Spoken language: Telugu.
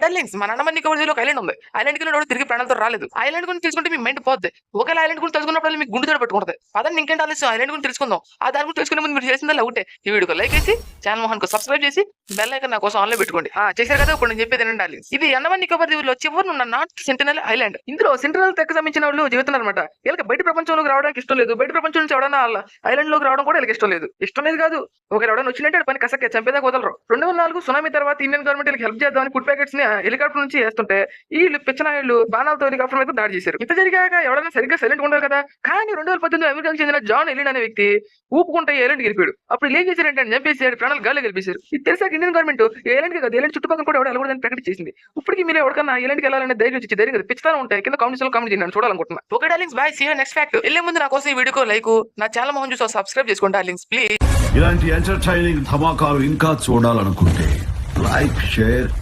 డార్లింగ్స్, మన అండమాన్ నికోబార్ ఒక ఐలాండ్ ఉంది. ఐలాండ్ కి తిరిగి ప్రాణాలతో రాలేదు. ఐలాండ్ గురించి తెలుసుకుంటే మీ మైండ్ పోద్ది. ఒకవేళ ఐలాండ్ గురించి తెలుసుకున్నప్పుడు మీకు గుండె పెట్టుకుంటుంది. పదండి ఇంకేంటి ఆలస్యం, ఐలాండ్ గురించి తెలుసుకుందాం. ఆ దాని గురించి తెలుసుకునే ముందు మీరు చేసిందా ఒకటే, ఈ వీడియోకి లైక్ చేసి ఛానల్ మోహన్ కు సబ్స్క్రైబ్ చేసి బెల్ ఐకాన్ నా కోసం ఆన్లో పెట్టుకోండి. చేశారు కదా, ఇప్పుడు నేను చెప్పేది ఏంటంటే డార్లింగ్స్, ఇది అండమాన్ నికోబార్ దీవుల్లో చివరి ఉన్న నార్త్ సెంటినల్ ఐలాండ్. ఇందులో సెంట్రల్ తెగకు సంబంధించిన వాళ్ళు జీవిస్తున్నారన్నమాట. వీళ్ళకి బయట ప్రపంచంలోకి రావడానికి ఇష్టం లేదు. బయట ప్రపంచం నుంచి ఎవడన్నా ఐలాండ్ లోకి రావడం కూడా వీళ్ళకి ఇష్టం లేదు. ఇష్టం లేదు కాదు, ఒకరు ఎవడన్నా వచ్చినట్టే పని కసక్కే చంపేదా కుదలరు. 2004 సునామీ తర్వాత ఇండియన్ గవర్నమెంట్ వీళ్ళకి హెల్ప్ చేద్దామని ఫుడ్ ప్యాకెట్స్ ని హెలికాప్టర్ నుంచి వేస్తుంటే వీళ్ళు పిచ్చనాయుళ్ళు బాణాలతో హెలికాప్టర్ మీద దాడి చేశారు. ఇంత జరిగాక ఎవరైనా సరిగ్గా సైలెంట్ ఉండాలి కదా. కానీ 2018 అమెరికాకు చెందిన జాన్ ఎలిన్ అనే వ్యక్తి ఊపుకుంటే ఐలాండ్ గెలిపాడు. అప్పుడు ఏం చేశారంటే చంపేసి ప్రాణాలు గాలి గెలిపేశారు. ఇది తెలిసాక ఇండియన్ గవర్నమెంట్ ఐలాండ్ కాదు, ఐలాండ్ చుట్టుపక్కల కూడా ఎవరు వెళ్ళకూడదని ప్రకటించేసింది. ఇప్పటికి మీరు ఎవరికన్నా ఐలాండ్కి వెళ్ళాలనే ధైర్యం వచ్చి ధైర్యం కదా పిచ్చతనం ఉంటాయి. కింద కామెంట్స్ లో కామెంట్ చేయండి, చూడాలనుకుంటున్నా. Okay darlings, bye, see you next fact. వెళ్ళే ముందు నా కోసం ఈ వీడియోకి లైక్, నా ఛానల్ మోహన్ చూసి సబ్స్క్రైబ్ చేసుకోండి డార్లింగ్స్ ప్లీజ్. ఇలాంటి ఎంటర్టైనింగ్ ధమాకాలు ఇంకా చూడాలనుకుంటే లైక్, షేర్